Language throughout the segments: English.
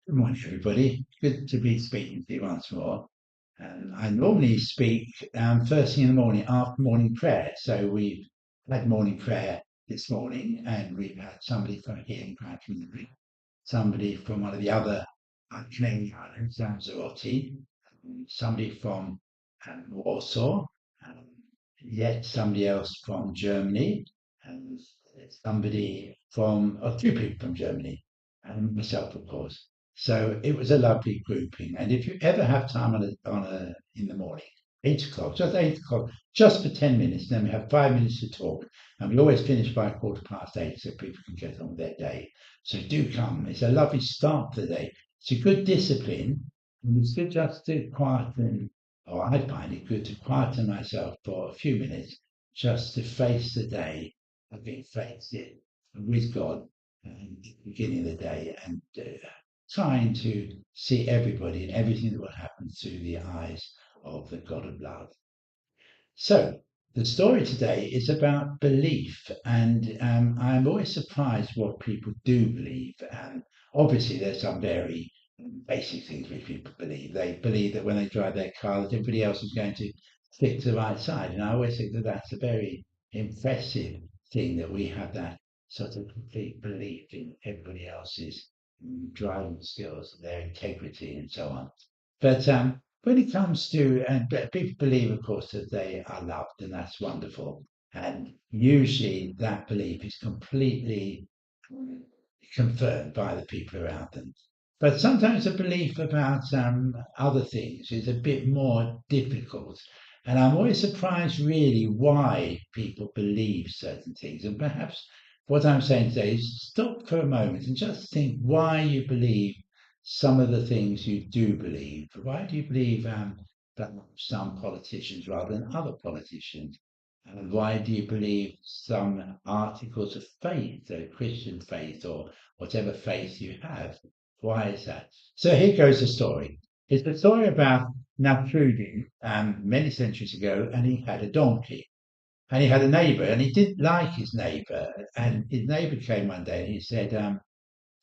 Good morning, everybody. Good to be speaking to you once more. I normally speak first thing in the morning after morning prayer. So we've had morning prayer this morning, and we've had somebody from here in Grand Community, somebody from one of the other Canadian islands, Lanzarote, somebody from Warsaw, um, yet somebody else from Germany, and somebody from, or two people from Germany, and myself, of course. So it was a lovely grouping. And if you ever have time in the morning, 8 o'clock, just 8 o'clock, just for 10 minutes, then we have 5 minutes to talk. And we always finish by 8:15 so people can get on with their day. So do come. It's a lovely start to the day. It's a good discipline. And it's good just to quieten, or I find it good to quieten myself for a few minutes just to face the day, having faced it with God and at the beginning of the day and trying to see everybody and everything that will happen through the eyes of the God of love. So, the story today is about belief, and I'm always surprised what people do believe. And obviously, there's some very basic things which people believe. They believe that when they drive their car, that everybody else is going to stick to the right side. And I always think that that's a very impressive thing that we have that sort of complete belief in everybody else's driving skills, their integrity, and so on. But when it comes to, and people believe, of course, that they are loved, and that's wonderful. And usually that belief is completely confirmed by the people around them. But sometimes a belief about other things is a bit more difficult. And I'm always surprised, really, why people believe certain things. And perhaps what I'm saying today is stop for a moment and just think why you believe some of the things you do believe. Why do you believe that some politicians rather than other politicians? And why do you believe some articles of faith, Christian faith or whatever faith you have? Why is that? So here goes the story. It's the story about Nasruddin many centuries ago, and he had a donkey. And he had a neighbor, and he didn't like his neighbor. And his neighbor came one day and he said,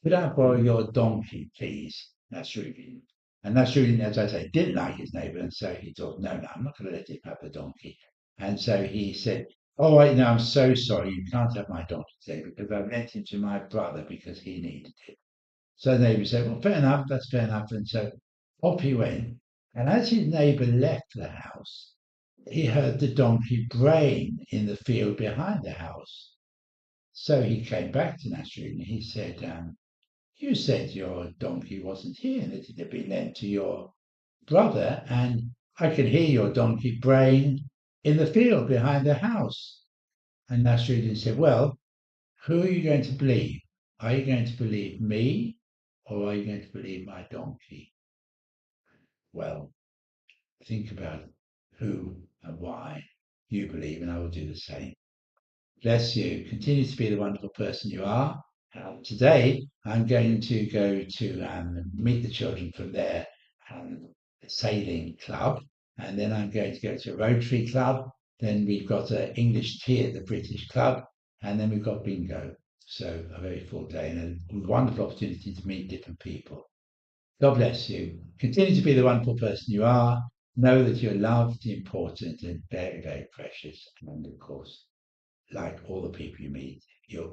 could I borrow your donkey, please, Nasruddin? And Nasruddin, as I say, didn't like his neighbor, and so he thought, no, no, I'm not going to let him have the donkey. And so he said, oh, wait, no, I'm so sorry, you can't have my donkey today because I lent him to my brother because he needed it. So the neighbor said, well, fair enough, that's fair enough. And so off he went. And as his neighbor left the house, he heard the donkey braying in the field behind the house. So he came back to Nasruddin and he said, you said your donkey wasn't here and that it had been lent to your brother, and I could hear your donkey braying in the field behind the house. And Nasruddin said, well, who are you going to believe? Are you going to believe me or are you going to believe my donkey? Well, think about who and why you believe, and I will do the same. Bless you. Continue to be the wonderful person you are. Today, I'm going to go to meet the children from their um, sailing club, and then I'm going to go to a Rotary club. Then we've got English tea at the British club, and then we've got bingo. So a very full day and a wonderful opportunity to meet different people. God bless you. Continue to be the wonderful person you are. Know that you're loved, important, and very, very precious. And of course, like all the people you meet, you're